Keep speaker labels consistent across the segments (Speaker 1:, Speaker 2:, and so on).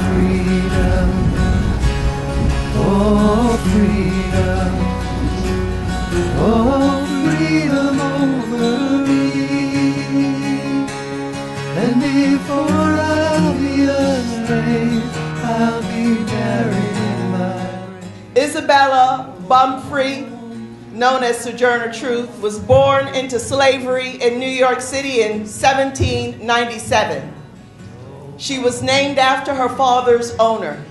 Speaker 1: freedom, oh freedom, oh freedom over me. And before I'll be a slave, I'll be buried in my grave.
Speaker 2: Isabella Bumfree, known as Sojourner Truth, was born into slavery in New York City in 1797. She was named after her father's owner.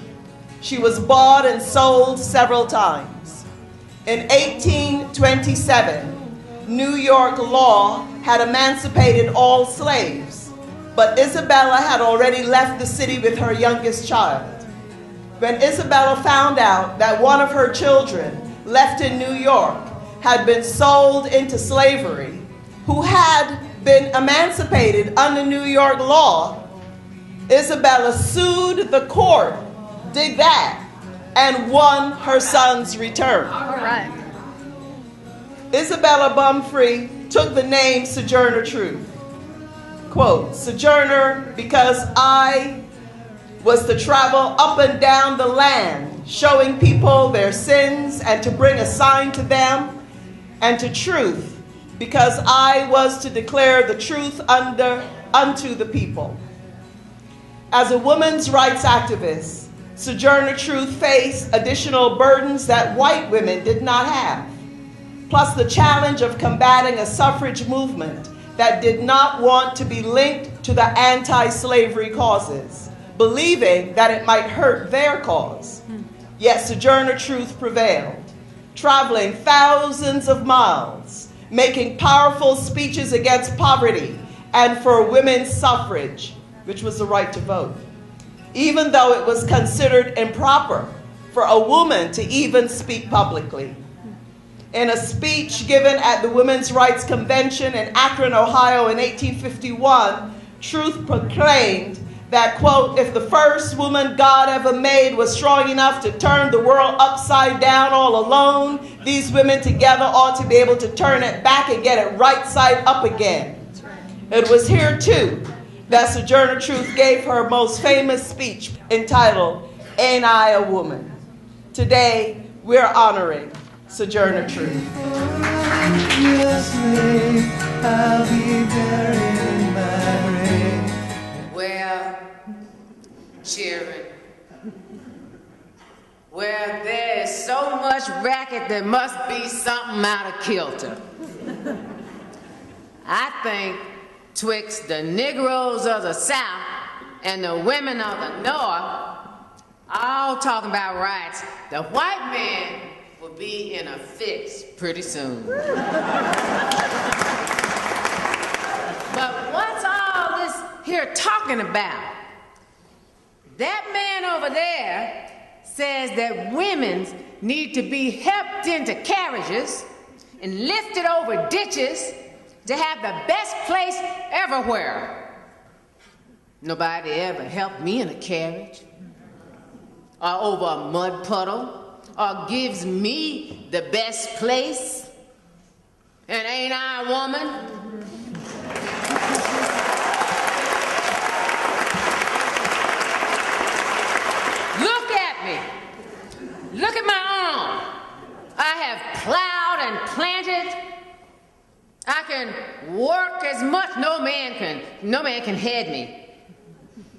Speaker 2: She was bought and sold several times. In 1827, New York law had emancipated all slaves, but Isabella had already left the city with her youngest child. When Isabella found out that one of her children left in New York had been sold into slavery, who had been emancipated under New York law, Isabella sued the court, dig that, and won her son's return.
Speaker 3: All right.
Speaker 2: Isabella Bumfree took the name Sojourner Truth. Quote, Sojourner, because I was to travel up and down the land, showing people their sins and to bring a sign to them, and to truth, because I was to declare the truth unto the people. As a women's rights activist, Sojourner Truth faced additional burdens that white women did not have, plus the challenge of combating a suffrage movement that did not want to be linked to the anti-slavery causes, believing that it might hurt their cause. Yet Sojourner Truth prevailed, traveling thousands of miles, making powerful speeches against poverty and for women's suffrage, which was the right to vote, even though it was considered improper for a woman to even speak publicly. In a speech given at the Women's Rights Convention in Akron, Ohio in 1851, Truth proclaimed that, quote, if the first woman God ever made was strong enough to turn the world upside down all alone, these women together ought to be able to turn it back and get it right side up again. It was here, too, that Sojourner Truth gave her most famous speech entitled, Ain't I a Woman? Today, we're honoring Sojourner Truth.
Speaker 1: I'll be buried in my grave.
Speaker 4: Well, cheering. Well, there's so much racket, there must be something out of kilter. I think twixt the Negroes of the South and the women of the North, all talking about rights, the white man will be in a fix pretty soon. But what's all this here talking about? That man over there says that women need to be helped into carriages and lifted over ditches to have the best place everywhere. Nobody ever helped me in a carriage, or over a mud puddle, or gives me the best place. And ain't I a woman? Look at me. Look at my arm. I have plowed and planted. I can work as much. No man can head me.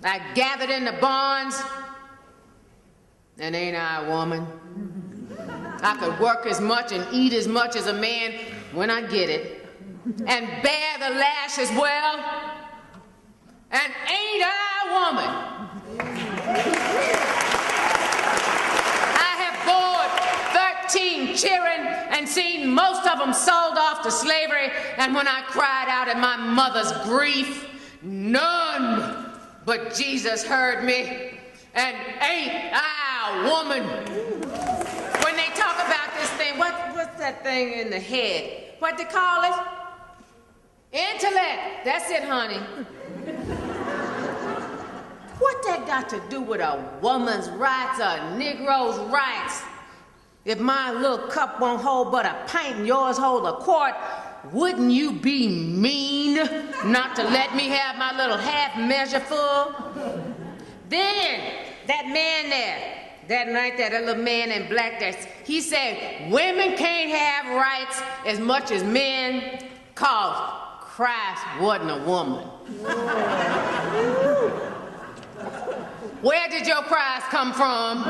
Speaker 4: I gathered in the barns. And ain't I a woman? I could work as much and eat as much as a man when I get it, and bear the lash as well. And ain't I a woman? I have bored 13 children and seen most of them sold off to slavery, and when I cried out in my mother's grief, none but Jesus heard me. And ain't I a woman? When they talk about this thing, what's that thing in the head? What they call it? Intellect. That's it, honey. What that got to do with a woman's rights or a Negro's rights? If my little cup won't hold but a pint and yours hold a quart, wouldn't you be mean not to let me have my little half measure full? Then that man there, that night, that little man in black, he said, women can't have rights as much as men, cause Christ wasn't a woman. Where did your Christ come from?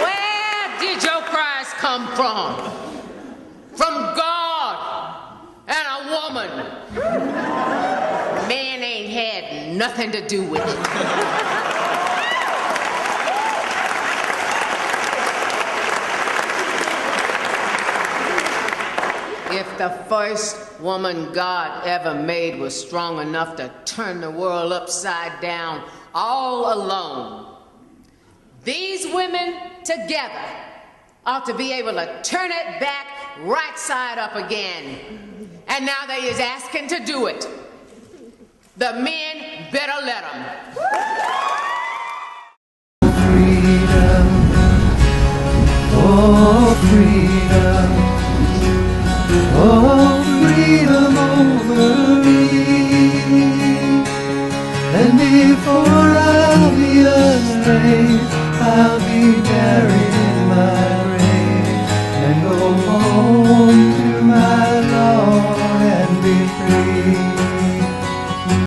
Speaker 4: Where did your Christ come from? From God and a woman. Man ain't had nothing to do with it. If the first woman God ever made was strong enough to turn the world upside down all alone, these women together ought to be able to turn it back right side up again. And now they is asking to do it. The men better let them.
Speaker 1: Freedom, oh freedom, oh freedom over me. And before I'll be a slave, I'll be dead.